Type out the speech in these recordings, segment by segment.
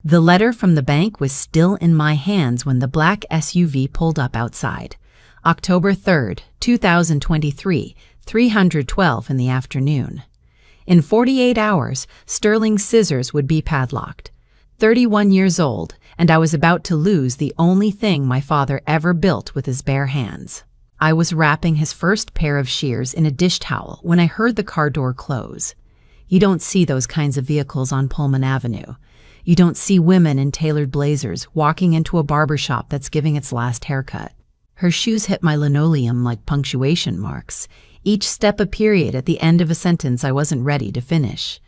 The letter from the bank was still in my hands when the black SUV pulled up outside. October 3rd, 2023, 3:12 in the afternoon. In 48 hours, Sterling's scissors would be padlocked. 31 years old, and I was about to lose the only thing my father ever built with his bare hands. I was wrapping his first pair of shears in a dish towel when I heard the car door close. You don't see those kinds of vehicles on Pullman Avenue. You don't see women in tailored blazers walking into a barbershop that's giving its last haircut. Her shoes hit my linoleum like punctuation marks, each step a period at the end of a sentence I wasn't ready to finish.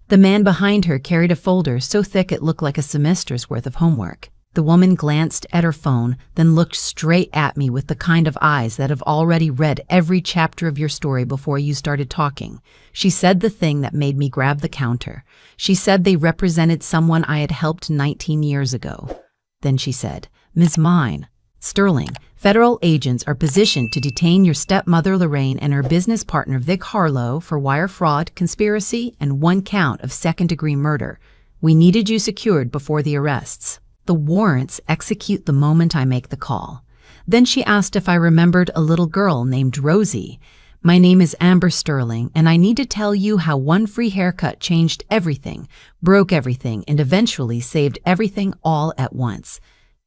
The man behind her carried a folder so thick it looked like a semester's worth of homework. The woman glanced at her phone, then looked straight at me with the kind of eyes that have already read every chapter of your story before you started talking. She said the thing that made me grab the counter. She said they represented someone I had helped 19 years ago. Then she said, "Ms. Mine, Sterling, federal agents are positioned to detain your stepmother Lorraine and her business partner Vic Harlow for wire fraud, conspiracy, and 1 count of second-degree murder. We needed you secured before the arrests. The warrants execute the moment I make the call." Then she asked if I remembered a little girl named Rosie. "My name is Amber Sterling, and I need to tell you how one free haircut changed everything, broke everything, and eventually saved everything all at once.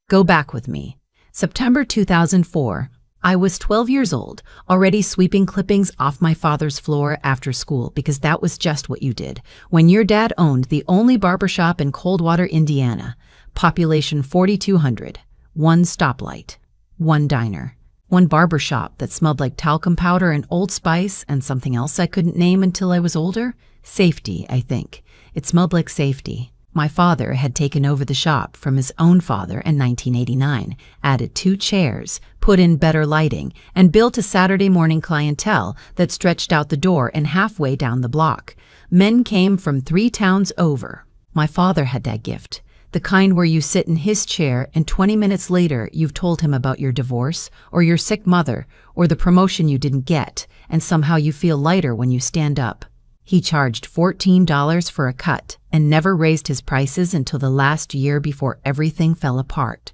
Go back with me." September 2004. I was 12 years old, already sweeping clippings off my father's floor after school because that was just what you did when your dad owned the only barbershop in Coldwater, Indiana. Population 4,200, 1 stoplight, 1 diner, 1 barbershop that smelled like talcum powder and Old Spice and something else I couldn't name until I was older. Safety, I think. It smelled like safety. My father had taken over the shop from his own father in 1989, added 2 chairs, put in better lighting, and built a Saturday morning clientele that stretched out the door and halfway down the block. Men came from 3 towns over. My father had that gift. The kind where you sit in his chair and 20 minutes later you've told him about your divorce or your sick mother or the promotion you didn't get, and somehow you feel lighter when you stand up. He charged $14 for a cut and never raised his prices until the last year before everything fell apart.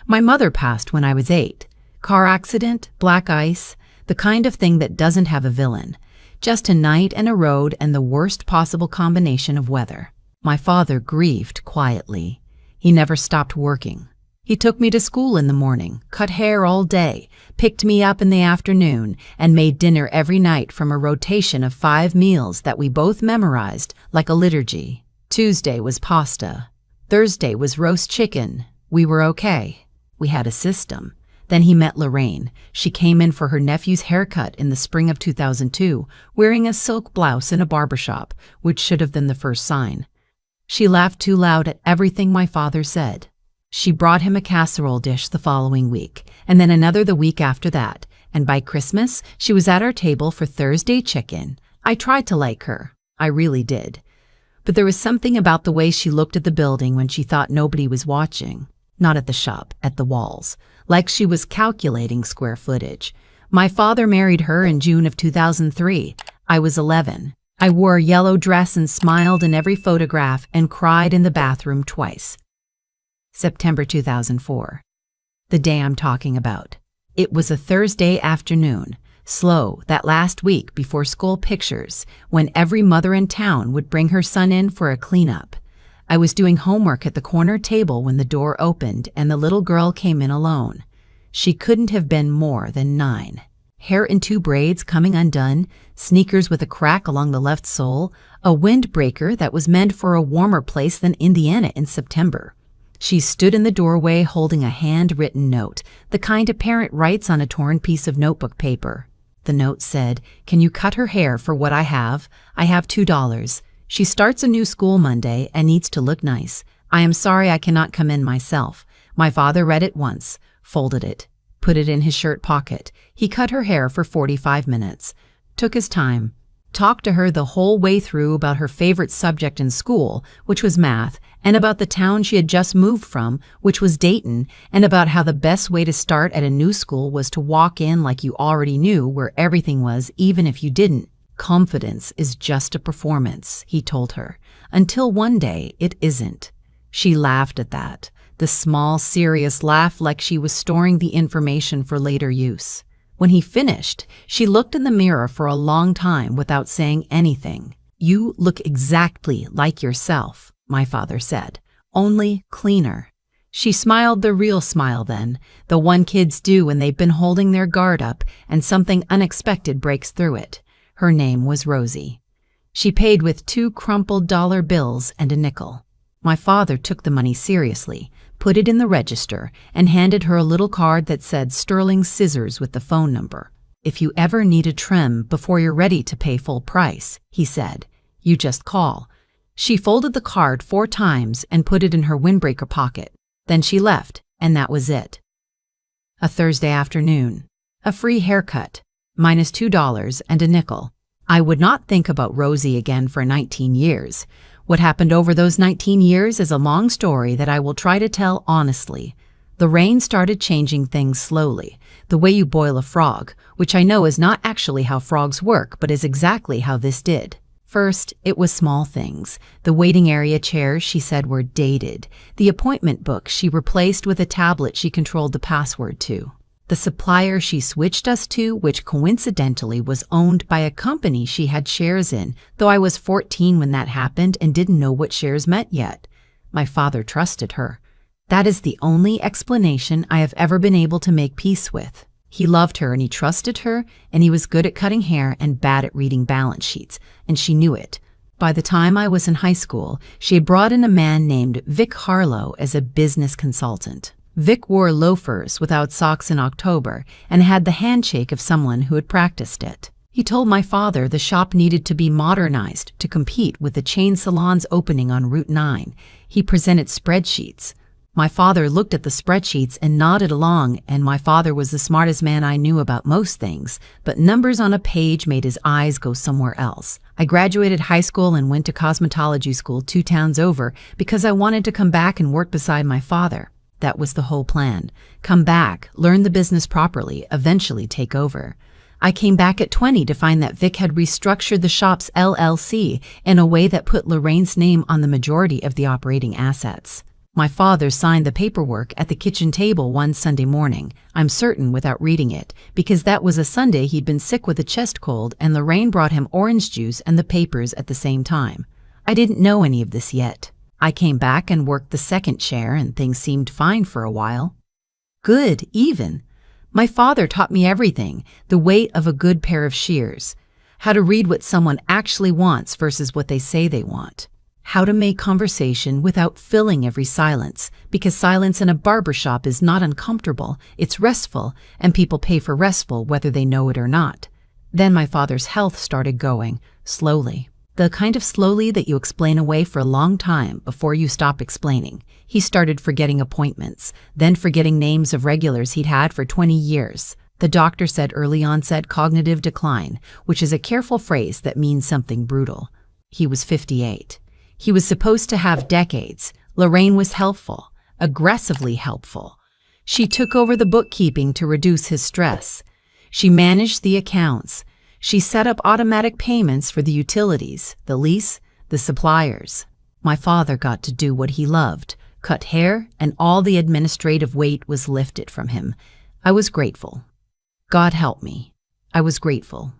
My mother passed when I was 8. Car accident, black ice, the kind of thing that doesn't have a villain. Just a night and a road and the worst possible combination of weather. My father grieved quietly. He never stopped working. He took me to school in the morning, cut hair all day, picked me up in the afternoon, and made dinner every night from a rotation of 5 meals that we both memorized like a liturgy. Tuesday was pasta. Thursday was roast chicken. We were okay. We had a system. Then he met Lorraine. She came in for her nephew's haircut in the spring of 2002, wearing a silk blouse in a barbershop, which should have been the first sign. She laughed too loud at everything my father said. She brought him a casserole dish the following week, and then another the week after that, and by Christmas, she was at our table for Thursday chicken. I tried to like her. I really did. But there was something about the way she looked at the building when she thought nobody was watching. Not at the shop, at the walls. Like she was calculating square footage. My father married her in June of 2003. I was 11. I wore a yellow dress and smiled in every photograph and cried in the bathroom twice. September 2004. The day I'm talking about. It was a Thursday afternoon, slow, that last week before school pictures, when every mother in town would bring her son in for a cleanup. I was doing homework at the corner table when the door opened and the little girl came in alone. She couldn't have been more than 9. Hair in 2 braids coming undone, sneakers with a crack along the left sole, a windbreaker that was meant for a warmer place than Indiana in September. She stood in the doorway holding a handwritten note, the kind a parent writes on a torn piece of notebook paper. The note said, "Can you cut her hair for what I have? I have $2. She starts a new school Monday and needs to look nice. I am sorry I cannot come in myself." My father read it once, folded it, put it in his shirt pocket. He cut her hair for 45 minutes, took his time, talked to her the whole way through about her favorite subject in school, which was math, and about the town she had just moved from, which was Dayton, and about how the best way to start at a new school was to walk in like you already knew where everything was, even if you didn't. Confidence is just a performance, he told her, until one day it isn't. She laughed at that, the small, serious laugh like she was storing the information for later use. When he finished, she looked in the mirror for a long time without saying anything. "You look exactly like yourself," my father said, "only cleaner." She smiled the real smile then, the one kids do when they've been holding their guard up and something unexpected breaks through it. Her name was Rosie. She paid with 2 crumpled dollar bills and a nickel. My father took the money seriously, put it in the register, and handed her a little card that said Sterling Scissors with the phone number. "If you ever need a trim before you're ready to pay full price," he said, "you just call." She folded the card 4 times and put it in her windbreaker pocket. Then she left, and that was it. A Thursday afternoon. A free haircut, minus $2 and a nickel. I would not think about Rosie again for 19 years. What happened over those 19 years is a long story that I will try to tell honestly. The rain started changing things slowly, the way you boil a frog, which I know is not actually how frogs work, but is exactly how this did. First, it was small things. The waiting area chairs she said were dated. The appointment book she replaced with a tablet she controlled the password to. The supplier she switched us to, which coincidentally was owned by a company she had shares in, though I was 14 when that happened and didn't know what shares meant yet. My father trusted her. That is the only explanation I have ever been able to make peace with. He loved her and he trusted her, and he was good at cutting hair and bad at reading balance sheets, and she knew it. By the time I was in high school, she had brought in a man named Vic Harlow as a business consultant. Vic wore loafers without socks in October and had the handshake of someone who had practiced it. He told my father the shop needed to be modernized to compete with the chain salons opening on Route 9. He presented spreadsheets. My father looked at the spreadsheets and nodded along, and my father was the smartest man I knew about most things, but numbers on a page made his eyes go somewhere else. I graduated high school and went to cosmetology school 2 towns over because I wanted to come back and work beside my father. That was the whole plan. Come back, learn the business properly, eventually take over. I came back at 20 to find that Vic had restructured the shop's LLC in a way that put Lorraine's name on the majority of the operating assets. My father signed the paperwork at the kitchen table one Sunday morning, I'm certain without reading it, because that was a Sunday he'd been sick with a chest cold and Lorraine brought him orange juice and the papers at the same time. I didn't know any of this yet. I came back and worked the second chair and things seemed fine for a while. Good, even. My father taught me everything, the weight of a good pair of shears, how to read what someone actually wants versus what they say they want. How to make conversation without filling every silence, because silence in a barbershop is not uncomfortable, it's restful, and people pay for restful whether they know it or not. Then my father's health started going, slowly. The kind of slowly that you explain away for a long time before you stop explaining. He started forgetting appointments, then forgetting names of regulars he'd had for 20 years. The doctor said early onset cognitive decline, which is a careful phrase that means something brutal. He was 58. He was supposed to have decades. Lorraine was helpful, aggressively helpful. She took over the bookkeeping to reduce his stress. She managed the accounts. She set up automatic payments for the utilities, the lease, the suppliers. My father got to do what he loved, cut hair, and all the administrative weight was lifted from him. I was grateful. God help me. I was grateful.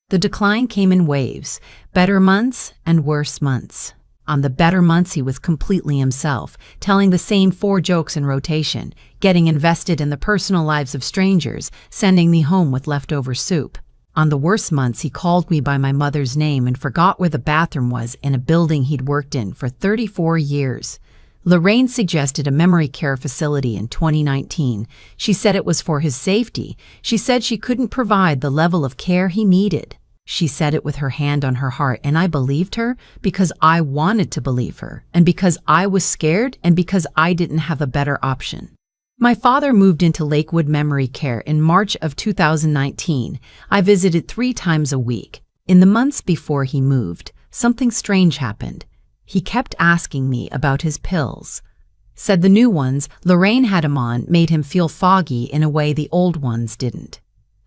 The decline came in waves, better months and worse months. On the better months, he was completely himself, telling the same 4 jokes in rotation, getting invested in the personal lives of strangers, sending me home with leftover soup. On the worst months, he called me by my mother's name and forgot where the bathroom was in a building he'd worked in for 34 years. Lorraine suggested a memory care facility in 2019. She said it was for his safety. She said she couldn't provide the level of care he needed. She said it with her hand on her heart, and I believed her because I wanted to believe her, and because I was scared, and because I didn't have a better option. My father moved into Lakewood Memory Care in March of 2019. I visited 3 times a week. In the months before he moved, something strange happened. He kept asking me about his pills. Said the new ones Lorraine had him on made him feel foggy in a way the old ones didn't.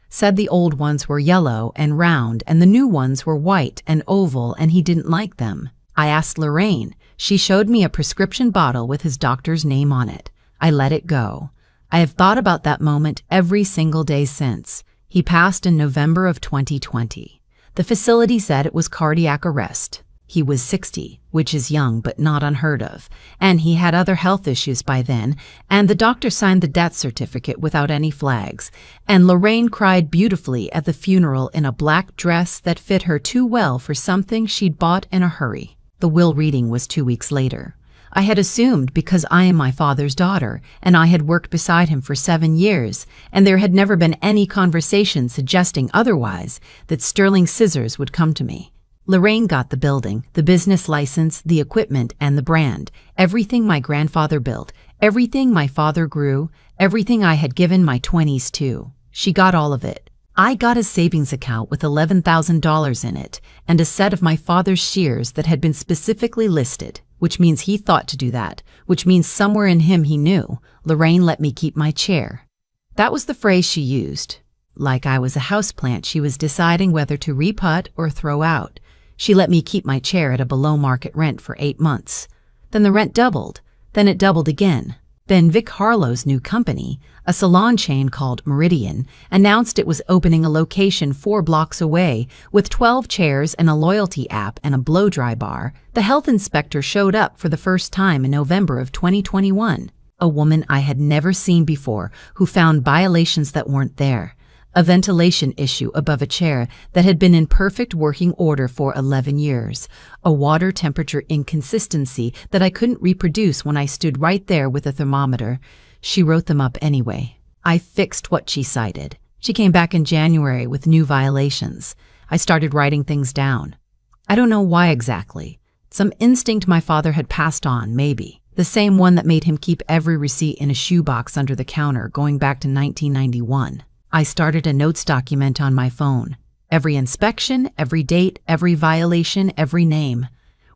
Said the old ones were yellow and round and the new ones were white and oval and he didn't like them. I asked Lorraine. She showed me a prescription bottle with his doctor's name on it. I let it go. I have thought about that moment every single day since. He passed in November of 2020. The facility said it was cardiac arrest. He was 60, which is young but not unheard of, and he had other health issues by then, and the doctor signed the death certificate without any flags, and Lorraine cried beautifully at the funeral in a black dress that fit her too well for something she'd bought in a hurry. The will reading was 2 weeks later. I had assumed because I am my father's daughter, and I had worked beside him for 7 years, and there had never been any conversation suggesting otherwise, that Sterling Scissors would come to me. Lorraine got the building, the business license, the equipment, and the brand, everything my grandfather built, everything my father grew, everything I had given my 20s to. She got all of it. I got a savings account with $11,000 in it, and a set of my father's shares that had been specifically listed, which means he thought to do that, which means somewhere in him he knew. Lorraine let me keep my chair. That was the phrase she used. Like I was a houseplant she was deciding whether to repot or throw out. She let me keep my chair at a below-market rent for 8 months. Then the rent doubled. Then it doubled again. Then Vic Harlow's new company, a salon chain called Meridian, announced it was opening a location 4 blocks away with 12 chairs and a loyalty app and a blow-dry bar. The health inspector showed up for the first time in November of 2021. A woman I had never seen before who found violations that weren't there. A ventilation issue above a chair that had been in perfect working order for 11 years, a water temperature inconsistency that I couldn't reproduce when I stood right there with a thermometer. She wrote them up anyway. I fixed what she cited. She came back in January with new violations. I started writing things down. I don't know why exactly. Some instinct my father had passed on, maybe. The same one that made him keep every receipt in a shoebox under the counter going back to 1991. I started a notes document on my phone. Every inspection, every date, every violation, every name.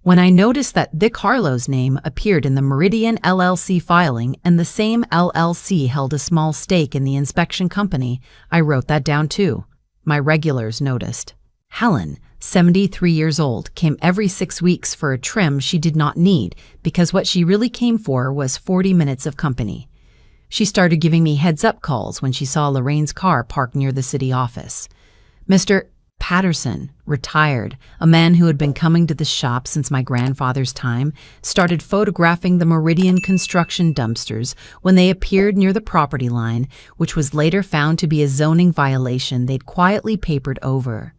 When I noticed that Vic Harlow's name appeared in the Meridian LLC filing and the same LLC held a small stake in the inspection company, I wrote that down too. My regulars noticed. Helen, 73 years old, came every 6 weeks for a trim she did not need because what she really came for was 40 minutes of company. She started giving me heads-up calls when she saw Lorraine's car parked near the city office. Mr. Patterson, retired, a man who had been coming to the shop since my grandfather's time, started photographing the Meridian construction dumpsters when they appeared near the property line, which was later found to be a zoning violation they'd quietly papered over.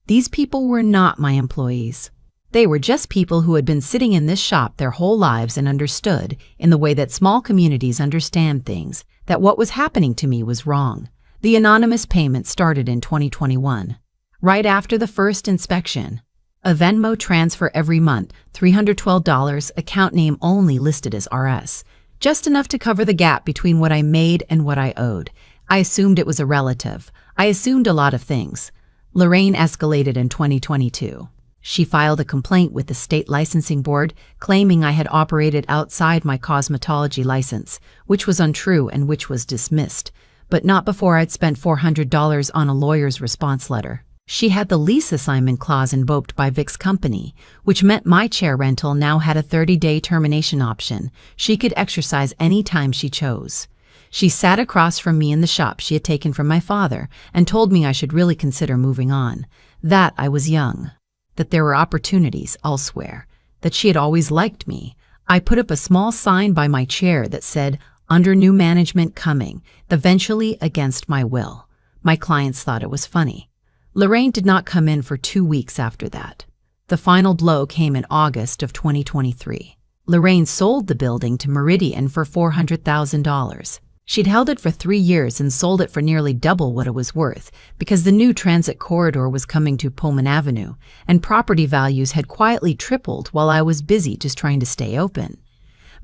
These people were not my employees. They were just people who had been sitting in this shop their whole lives and understood, in the way that small communities understand things, that what was happening to me was wrong. The anonymous payment started in 2021, right after the first inspection. A Venmo transfer every month, $312, account name only listed as RS. Just enough to cover the gap between what I made and what I owed. I assumed it was a relative. I assumed a lot of things. Lorraine escalated in 2022. She filed a complaint with the state licensing board, claiming I had operated outside my cosmetology license, which was untrue and which was dismissed, but not before I'd spent $400 on a lawyer's response letter. She had the lease assignment clause invoked by Vic's company, which meant my chair rental now had a 30-day termination option. She could exercise any time she chose. She sat across from me in the shop she had taken from my father and told me I should really consider moving on, that I was young, that there were opportunities elsewhere, that she had always liked me. I put up a small sign by my chair that said, "Under new management coming," eventually against my will. My clients thought it was funny. Lorraine did not come in for 2 weeks after that. The final blow came in August of 2023. Lorraine sold the building to Meridian for $400,000. She'd held it for 3 years and sold it for nearly double what it was worth because the new transit corridor was coming to Pullman Avenue, and property values had quietly tripled while I was busy just trying to stay open.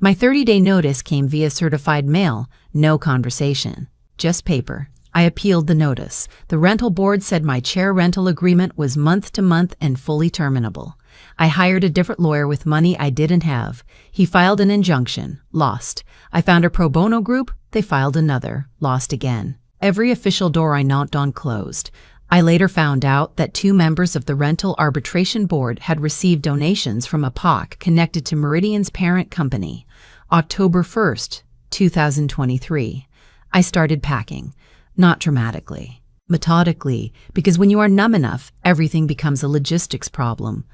My 30-day notice came via certified mail, no conversation, just paper. I appealed the notice. The rental board said my chair rental agreement was month to month and fully terminable. I hired a different lawyer with money I didn't have. He filed an injunction, lost. I found a pro bono group, they filed another, lost again. Every official door I knocked on closed. I later found out that 2 members of the Rental Arbitration Board had received donations from a POC connected to Meridian's parent company. October 1st, 2023. I started packing, not dramatically, methodically, because when you are numb enough, everything becomes a logistics problem.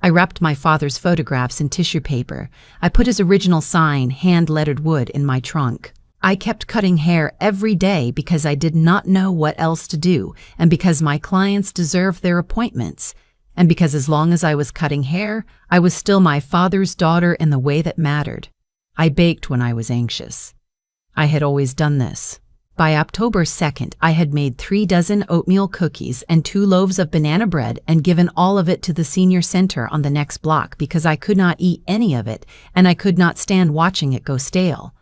I wrapped my father's photographs in tissue paper. I put his original sign, hand-lettered wood, in my trunk. I kept cutting hair every day because I did not know what else to do, and because my clients deserved their appointments, and because as long as I was cutting hair, I was still my father's daughter in the way that mattered. I baked when I was anxious. I had always done this. By October 2nd, I had made 3 dozen oatmeal cookies and 2 loaves of banana bread and given all of it to the senior center on the next block because I could not eat any of it and I could not stand watching it go stale.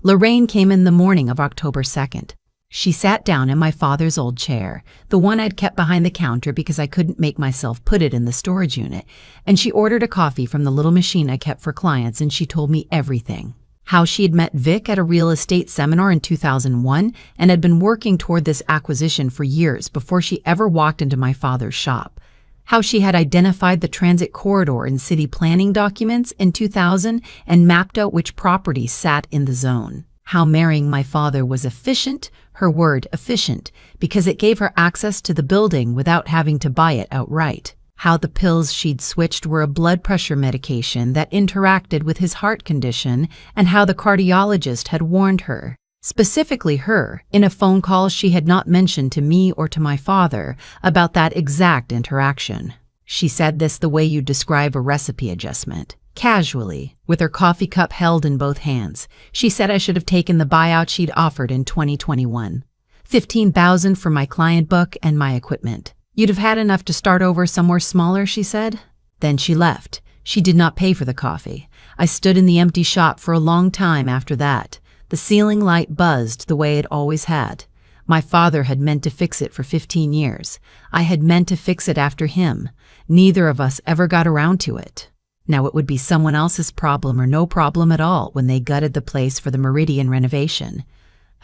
Lorraine came in the morning of October 2nd. She sat down in my father's old chair, the one I'd kept behind the counter because I couldn't make myself put it in the storage unit, and she ordered a coffee from the little machine I kept for clients, and she told me everything. How she had met Vic at a real estate seminar in 2001 and had been working toward this acquisition for years before she ever walked into my father's shop. How she had identified the transit corridor in city planning documents in 2000 and mapped out which properties sat in the zone. How marrying my father was efficient, her word efficient, because it gave her access to the building without having to buy it outright. How the pills she'd switched were a blood pressure medication that interacted with his heart condition, and how the cardiologist had warned her, specifically her, in a phone call she had not mentioned to me or to my father, about that exact interaction. She said this the way you describe a recipe adjustment. Casually, with her coffee cup held in both hands, she said I should have taken the buyout she'd offered in 2021. $15,000 for my client book and my equipment. You'd have had enough to start over somewhere smaller, she said. Then she left. She did not pay for the coffee. I stood in the empty shop for a long time after that. The ceiling light buzzed the way it always had. My father had meant to fix it for 15 years. I had meant to fix it after him. Neither of us ever got around to it. Now it would be someone else's problem or no problem at all when they gutted the place for the Meridian renovation.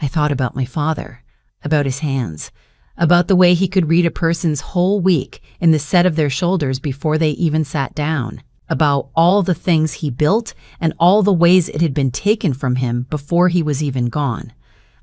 I thought about my father, about his hands, about the way he could read a person's whole week in the set of their shoulders before they even sat down, about all the things he built and all the ways it had been taken from him before he was even gone.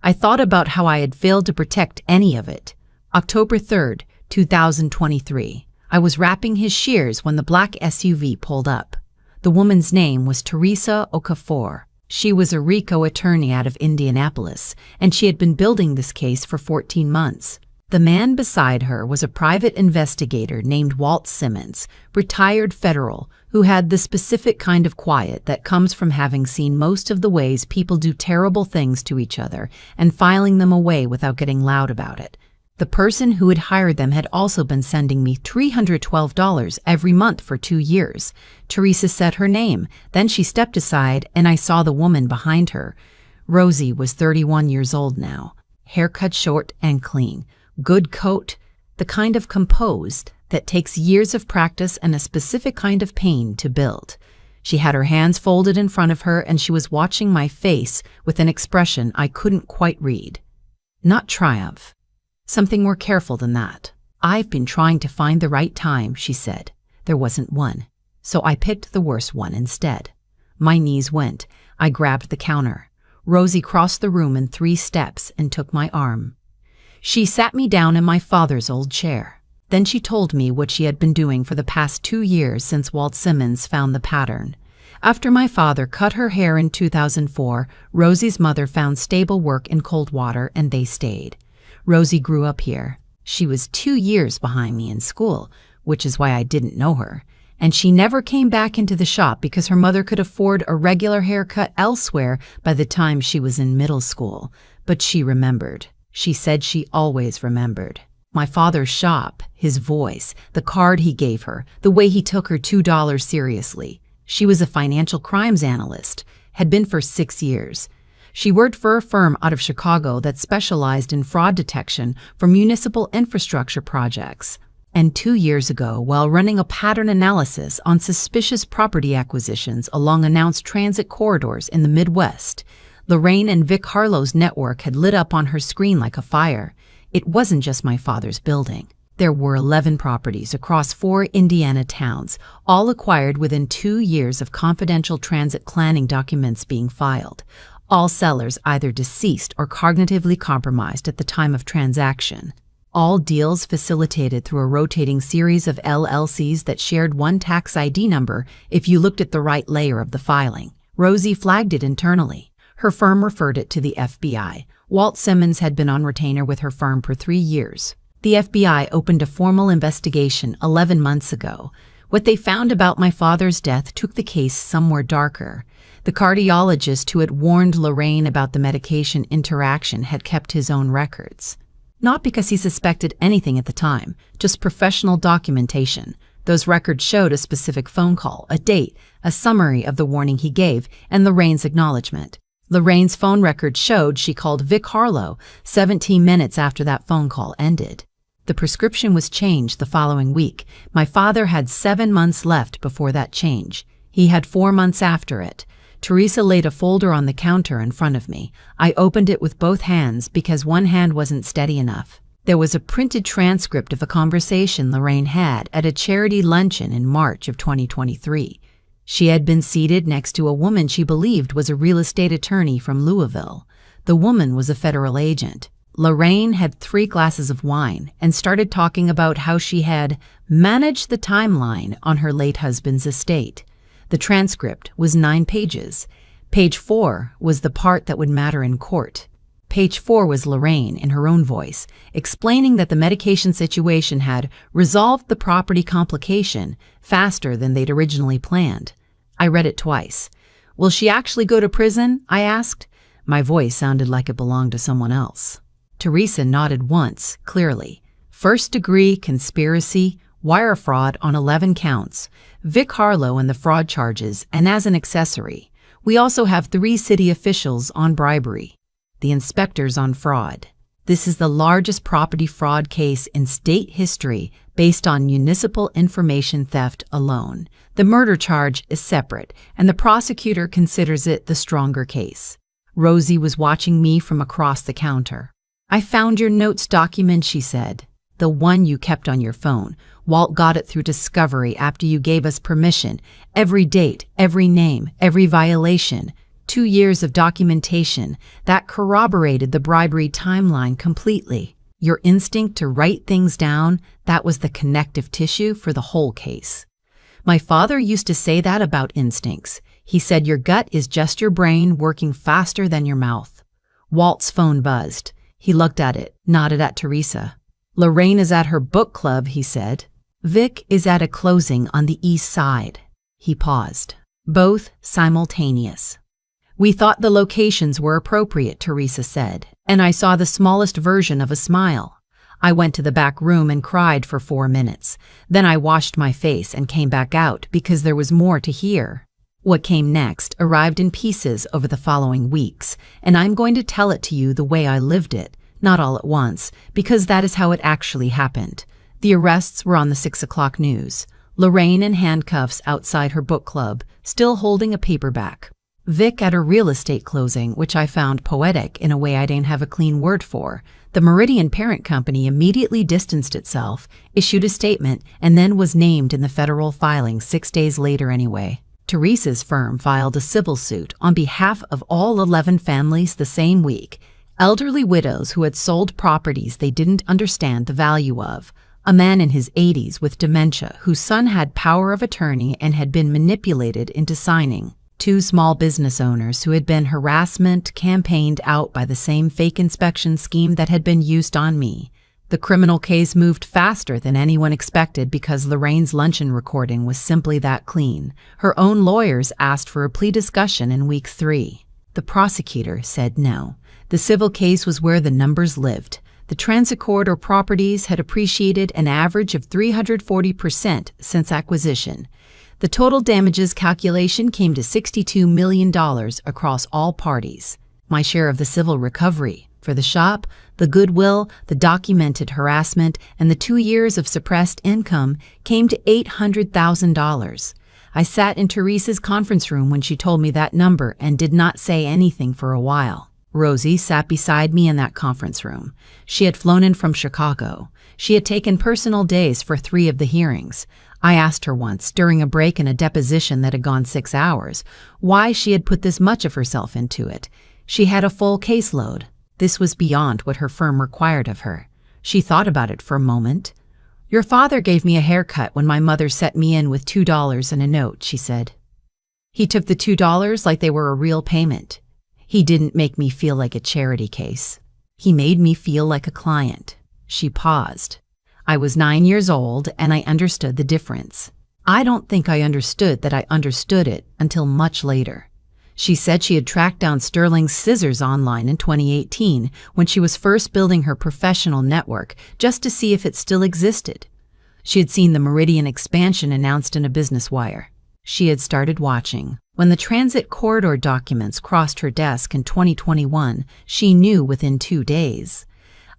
I thought about how I had failed to protect any of it. October 3rd, 2023. I was wrapping his shears when the black SUV pulled up. The woman's name was Teresa Okafor. She was a RICO attorney out of Indianapolis, and she had been building this case for 14 months. The man beside her was a private investigator named Walt Simmons, retired federal, who had the specific kind of quiet that comes from having seen most of the ways people do terrible things to each other and filing them away without getting loud about it. The person who had hired them had also been sending me $312 every month for 2 years. Teresa said her name, then she stepped aside and I saw the woman behind her. Rosie was 31 years old now, hair cut short and clean. Good coat, the kind of composed that takes years of practice and a specific kind of pain to build. She had her hands folded in front of her and she was watching my face with an expression I couldn't quite read. Not triumph. Something more careful than that. I've been trying to find the right time, she said. There wasn't one. So I picked the worst one instead. My knees went. I grabbed the counter. Rosie crossed the room in 3 steps and took my arm. She sat me down in my father's old chair. Then she told me what she had been doing for the past 2 years since Walt Simmons found the pattern. After my father cut her hair in 2004, Rosie's mother found stable work in Coldwater and they stayed. Rosie grew up here. She was 2 years behind me in school, which is why I didn't know her. And she never came back into the shop because her mother could afford a regular haircut elsewhere by the time she was in middle school. But she remembered. She said she always remembered. My father's shop, his voice, the card he gave her, the way he took her $2 seriously. She was a financial crimes analyst, had been for 6 years. She worked for a firm out of Chicago that specialized in fraud detection for municipal infrastructure projects. And 2 years ago, while running a pattern analysis on suspicious property acquisitions along announced transit corridors in the Midwest, Lorraine and Vic Harlow's network had lit up on her screen like a fire. It wasn't just my father's building. There were 11 properties across 4 Indiana towns, all acquired within 2 years of confidential transit planning documents being filed. All sellers either deceased or cognitively compromised at the time of transaction. All deals facilitated through a rotating series of LLCs that shared one tax ID number if you looked at the right layer of the filing. Rosie flagged it internally. Her firm referred it to the FBI. Walt Simmons had been on retainer with her firm for 3 years. The FBI opened a formal investigation 11 months ago. What they found about my father's death took the case somewhere darker. The cardiologist who had warned Lorraine about the medication interaction had kept his own records. Not because he suspected anything at the time, just professional documentation. Those records showed a specific phone call, a date, a summary of the warning he gave, and Lorraine's acknowledgement. Lorraine's phone record showed she called Vic Harlow 17 minutes after that phone call ended. The prescription was changed the following week. My father had 7 months left before that change. He had 4 months after it. Teresa laid a folder on the counter in front of me. I opened it with both hands because one hand wasn't steady enough. There was a printed transcript of a conversation Lorraine had at a charity luncheon in March of 2023. She had been seated next to a woman she believed was a real estate attorney from Louisville. The woman was a federal agent. Lorraine had 3 glasses of wine and started talking about how she had managed the timeline on her late husband's estate. The transcript was 9 pages. Page 4 was the part that would matter in court. Page 4 was Lorraine, in her own voice, explaining that the medication situation had resolved the property complication faster than they'd originally planned. I read it twice. "Will she actually go to prison?" I asked. My voice sounded like it belonged to someone else. Teresa nodded once, clearly. First-degree conspiracy, wire fraud on 11 counts, Vic Harlow and the fraud charges, and as an accessory. We also have 3 city officials on bribery. The inspectors on fraud. This is the largest property fraud case in state history based on municipal information theft alone. The murder charge is separate, and the prosecutor considers it the stronger case. Rosie was watching me from across the counter. "I found your notes document," she said. "The one you kept on your phone. Walt got it through discovery after you gave us permission. Every date, every name, every violation. 2 years of documentation that corroborated the bribery timeline completely. Your instinct to write things down, that was the connective tissue for the whole case." My father used to say that about instincts. He said your gut is just your brain working faster than your mouth. Walt's phone buzzed. He looked at it, nodded at Teresa. "Lorraine is at her book club," he said. "Vic is at a closing on the east side." He paused. Both simultaneous. "We thought the locations were appropriate," Teresa said, and I saw the smallest version of a smile. I went to the back room and cried for 4 minutes. Then I washed my face and came back out because there was more to hear. What came next arrived in pieces over the following weeks, and I'm going to tell it to you the way I lived it, not all at once, because that is how it actually happened. The arrests were on the 6 o'clock news. Lorraine in handcuffs outside her book club, still holding a paperback. Vic at a real estate closing, which I found poetic in a way I didn't have a clean word for. The Meridian parent company immediately distanced itself, issued a statement, and then was named in the federal filing 6 days later anyway. Teresa's firm filed a civil suit on behalf of all 11 families the same week, elderly widows who had sold properties they didn't understand the value of, a man in his 80s with dementia whose son had power of attorney and had been manipulated into signing, 2 small business owners who had been harassment campaigned out by the same fake inspection scheme that had been used on me. The criminal case moved faster than anyone expected because Lorraine's luncheon recording was simply that clean. Her own lawyers asked for a plea discussion in week 3. The prosecutor said no. The civil case was where the numbers lived. The transit corridor properties had appreciated an average of 340% since acquisition. The total damages calculation came to $62 million across all parties. My share of the civil recovery for the shop, the goodwill, the documented harassment, and the 2 years of suppressed income came to $800,000. I sat in Teresa's conference room when she told me that number and did not say anything for a while. Rosie sat beside me in that conference room. She had flown in from Chicago. She had taken personal days for 3 of the hearings. I asked her once, during a break in a deposition that had gone 6 hours, why she had put this much of herself into it. She had a full caseload. This was beyond what her firm required of her. She thought about it for a moment. "Your father gave me a haircut when my mother set me in with $2 and a note," she said. "He took the $2 like they were a real payment. He didn't make me feel like a charity case. He made me feel like a client." She paused. I was 9 years old, and I understood the difference. I don't think I understood that I understood it until much later. She said she had tracked down Sterling's scissors online in 2018 when she was first building her professional network just to see if it still existed. She had seen the Meridian expansion announced in a business wire. She had started watching. When the transit corridor documents crossed her desk in 2021, she knew within 2 days.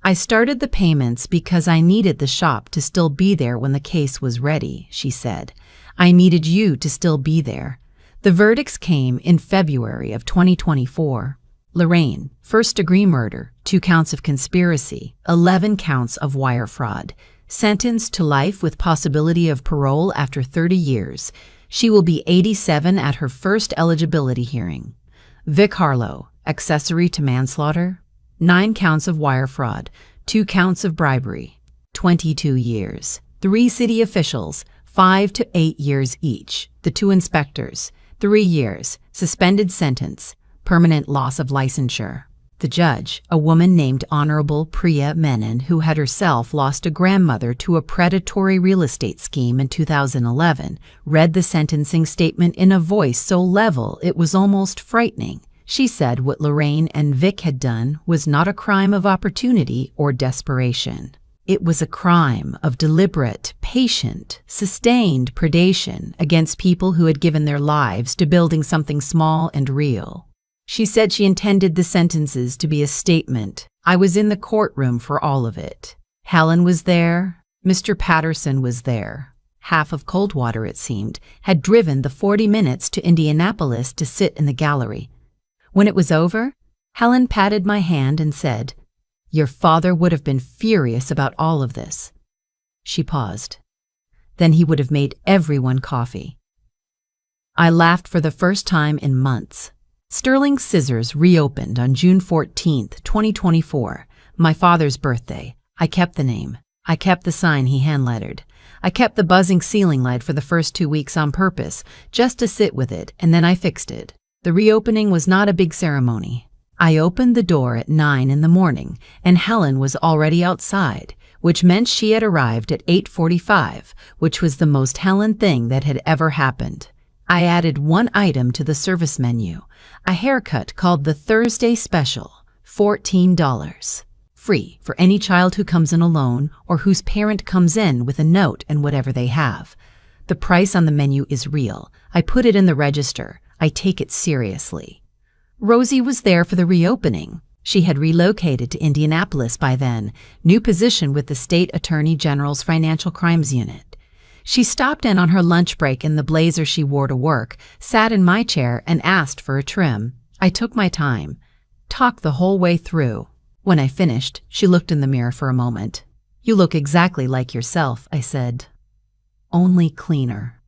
"I started the payments because I needed the shop to still be there when the case was ready," she said. "I needed you to still be there." The verdicts came in February of 2024. Lorraine, first-degree murder, 2 counts of conspiracy, 11 counts of wire fraud. Sentenced to life with possibility of parole after 30 years. She will be 87 at her first eligibility hearing. Vic Harlow, accessory to manslaughter, 9 counts of wire fraud, 2 counts of bribery, 22 years. 3 city officials, 5 to 8 years each. The 2 inspectors, 3 years, suspended sentence, permanent loss of licensure. The judge, a woman named Honorable Priya Menon, who had herself lost a grandmother to a predatory real estate scheme in 2011, read the sentencing statement in a voice so level it was almost frightening. She said what Lorraine and Vic had done was not a crime of opportunity or desperation. It was a crime of deliberate, patient, sustained predation against people who had given their lives to building something small and real. She said she intended the sentences to be a statement. I was in the courtroom for all of it. Helen was there. Mr. Patterson was there. Half of Coldwater, it seemed, had driven the 40 minutes to Indianapolis to sit in the gallery. When it was over, Helen patted my hand and said, "Your father would have been furious about all of this." She paused. "Then he would have made everyone coffee." I laughed for the first time in months. Sterling's Scissors reopened on June 14, 2024, my father's birthday. I kept the name. I kept the sign he hand-lettered. I kept the buzzing ceiling light for the first 2 weeks on purpose, just to sit with it, and then I fixed it. The reopening was not a big ceremony. I opened the door at 9 in the morning, and Helen was already outside, which meant she had arrived at 8:45, which was the most Helen thing that had ever happened. I added 1 item to the service menu, a haircut called the Thursday Special, $14. Free for any child who comes in alone or whose parent comes in with a note and whatever they have. The price on the menu is real. I put it in the register. I take it seriously. Rosie was there for the reopening. She had relocated to Indianapolis by then, new position with the State Attorney General's Financial Crimes Unit. She stopped in on her lunch break in the blazer she wore to work, sat in my chair, and asked for a trim. I took my time, talked the whole way through. When I finished, she looked in the mirror for a moment. "You look exactly like yourself," I said. "Only cleaner."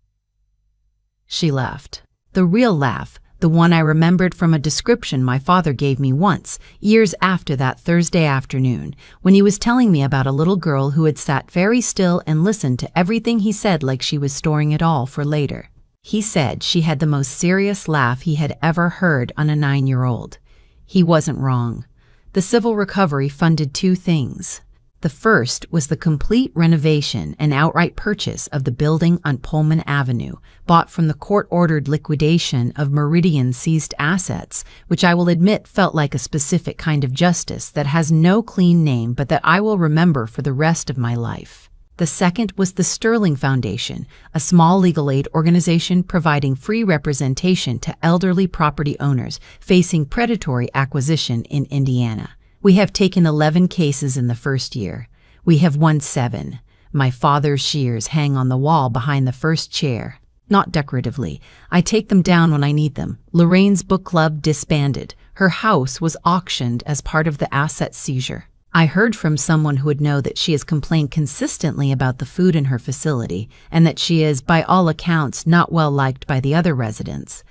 She laughed. The real laugh, the one I remembered from a description my father gave me once, years after that Thursday afternoon, when he was telling me about a little girl who had sat very still and listened to everything he said like she was storing it all for later. He said she had the most serious laugh he had ever heard on a 9-year-old. He wasn't wrong. The civil recovery funded 2 things. The first was the complete renovation and outright purchase of the building on Pullman Avenue, bought from the court-ordered liquidation of Meridian seized assets, which I will admit felt like a specific kind of justice that has no clean name but that I will remember for the rest of my life. The second was the Sterling Foundation, a small legal aid organization providing free representation to elderly property owners facing predatory acquisition in Indiana. We have taken 11 cases in the first year. We have won 7. My father's shears hang on the wall behind the first chair. Not decoratively. I take them down when I need them. Lorraine's book club disbanded. Her house was auctioned as part of the asset seizure. I heard from someone who would know that she has complained consistently about the food in her facility and that she is, by all accounts, not well liked by the other residents.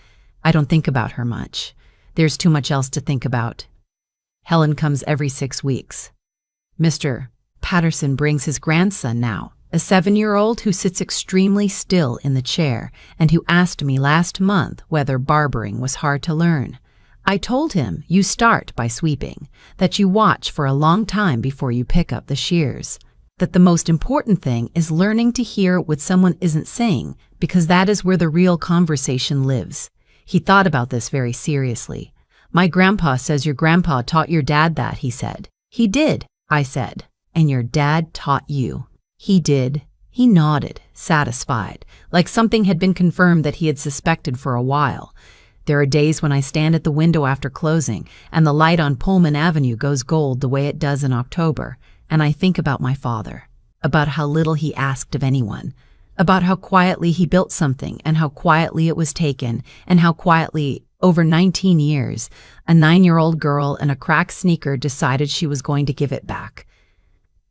I don't think about her much. There's too much else to think about. Helen comes every 6 weeks. Mr. Patterson brings his grandson now, a 7-year-old who sits extremely still in the chair and who asked me last month whether barbering was hard to learn. I told him you start by sweeping, that you watch for a long time before you pick up the shears, that the most important thing is learning to hear what someone isn't saying because that is where the real conversation lives. He thought about this very seriously. My grandpa says your grandpa taught your dad that, he said. He did, I said. And your dad taught you. He did. He nodded, satisfied, like something had been confirmed that he had suspected for a while. There are days when I stand at the window after closing and the light on Pullman Avenue goes gold the way it does in October, and I think about my father, about how little he asked of anyone, about how quietly he built something and how quietly it was taken, and how quietly, over 19 years, a 9-year-old girl in a cracked sneaker decided she was going to give it back.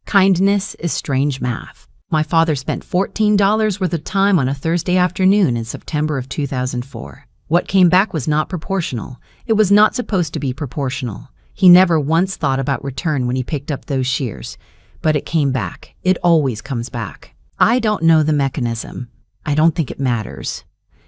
Kindness is strange math. My father spent $14 worth of time on a Thursday afternoon in September of 2004. What came back was not proportional. It was not supposed to be proportional. He never once thought about return when he picked up those shears. But it came back. It always comes back. I don't know the mechanism. I don't think it matters.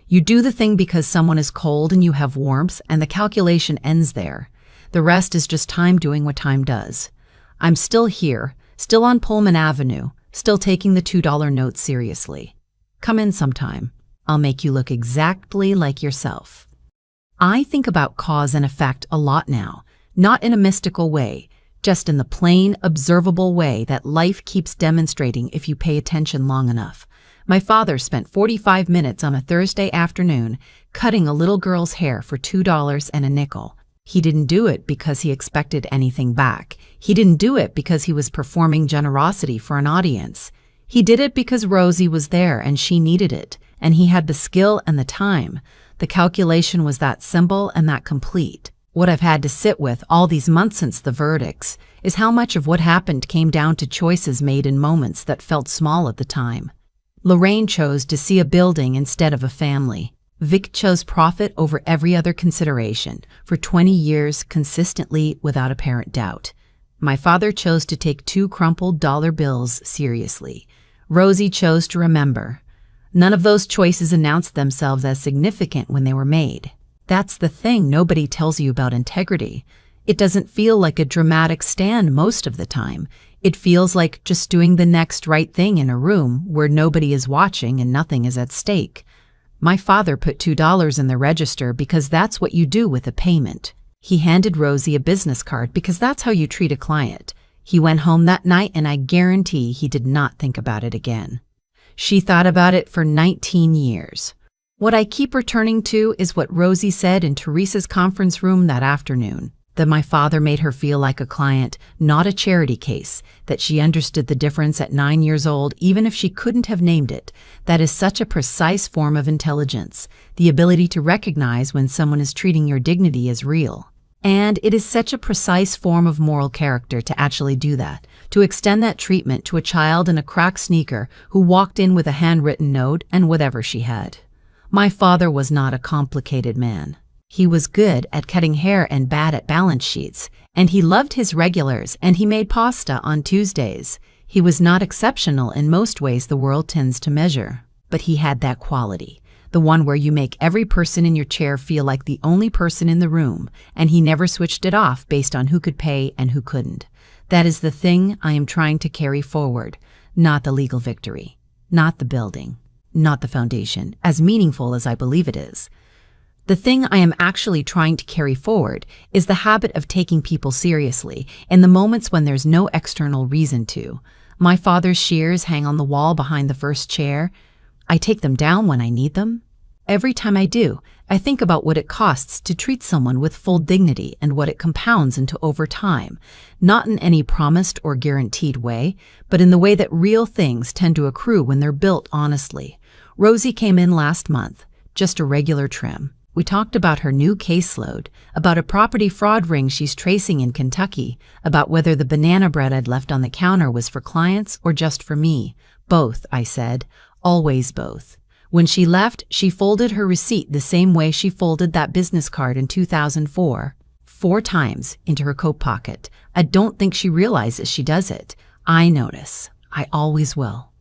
You do the thing because someone is cold and you have warmth, and the calculation ends there. The rest is just time doing what time does. I'm still here, still on Pullman Avenue, still taking the $2 note seriously. Come in sometime. I'll make you look exactly like yourself. I think about cause and effect a lot now, not in a mystical way, just in the plain, observable way that life keeps demonstrating if you pay attention long enough. My father spent 45 minutes on a Thursday afternoon cutting a little girl's hair for $2 and a nickel. He didn't do it because he expected anything back. He didn't do it because he was performing generosity for an audience. He did it because Rosie was there and she needed it. And he had the skill and the time. The calculation was that simple and that complete. What I've had to sit with all these months since the verdicts is how much of what happened came down to choices made in moments that felt small at the time. Lorraine chose to see a building instead of a family. Vic chose profit over every other consideration, for 20 years consistently without apparent doubt. My father chose to take 2 crumpled dollar bills seriously. Rosie chose to remember. None of those choices announced themselves as significant when they were made. That's the thing nobody tells you about integrity. It doesn't feel like a dramatic stand most of the time. It feels like just doing the next right thing in a room where nobody is watching and nothing is at stake. My father put $2 in the register because that's what you do with a payment. He handed Rosie a business card because that's how you treat a client. He went home that night and I guarantee he did not think about it again. She thought about it for 19 years. What I keep returning to is what Rosie said in Teresa's conference room that afternoon, that my father made her feel like a client, not a charity case, that she understood the difference at 9 years old even if she couldn't have named it. That is such a precise form of intelligence, the ability to recognize when someone is treating your dignity as real. And it is such a precise form of moral character to actually do that, to extend that treatment to a child in a cracked sneaker who walked in with a handwritten note and whatever she had. My father was not a complicated man. He was good at cutting hair and bad at balance sheets, and he loved his regulars and he made pasta on Tuesdays. He was not exceptional in most ways the world tends to measure, but he had that quality. The one where you make every person in your chair feel like the only person in the room, and he never switched it off based on who could pay and who couldn't. That is the thing I am trying to carry forward, not the legal victory, not the building, not the foundation, as meaningful as I believe it is. The thing I am actually trying to carry forward is the habit of taking people seriously in the moments when there's no external reason to. My father's shears hang on the wall behind the first chair. I take them down when I need them. Every time I do, I think about what it costs to treat someone with full dignity and what it compounds into over time, not in any promised or guaranteed way, but in the way that real things tend to accrue when they're built honestly. Rosie came in last month, just a regular trim. We talked about her new caseload, about a property fraud ring she's tracing in Kentucky, about whether the banana bread I'd left on the counter was for clients or just for me. Both, I said. Always both. When she left, she folded her receipt the same way she folded that business card in 2004. 4 times into her coat pocket. I don't think she realizes she does it. I notice. I always will.